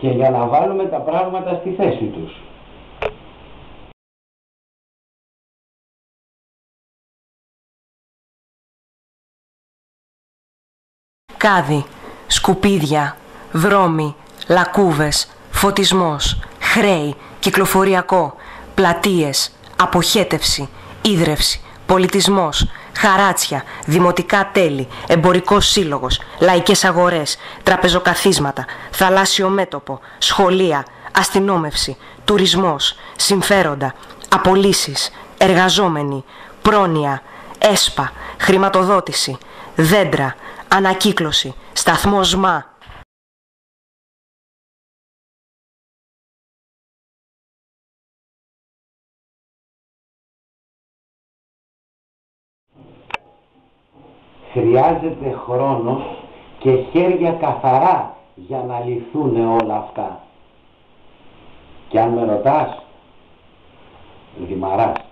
και για να βάλουμε τα πράγματα στη θέση τους. Κάδι, σκουπίδια, δρόμοι, λακκούβες, φωτισμός, χρέη, κυκλοφοριακό, πλατείες, αποχέτευση, ίδρυυση, πολιτισμός, χαράτσια, δημοτικά τέλη, εμπορικός σύλλογος, λαϊκές αγορές, τραπεζοκαθίσματα, θαλάσσιο μέτωπο, σχολεία, αστυνόμευση, τουρισμός, συμφέροντα, απολύσεις, εργαζόμενοι, πρόνοια, ΕΣΠΑ, χρηματοδότηση, δέντρα, ανακύκλωση, σταθμός ΜΑ. Χρειάζεται χρόνος και χέρια καθαρά για να λυθούν όλα αυτά. Και αν με ρωτάς, Δημαράς.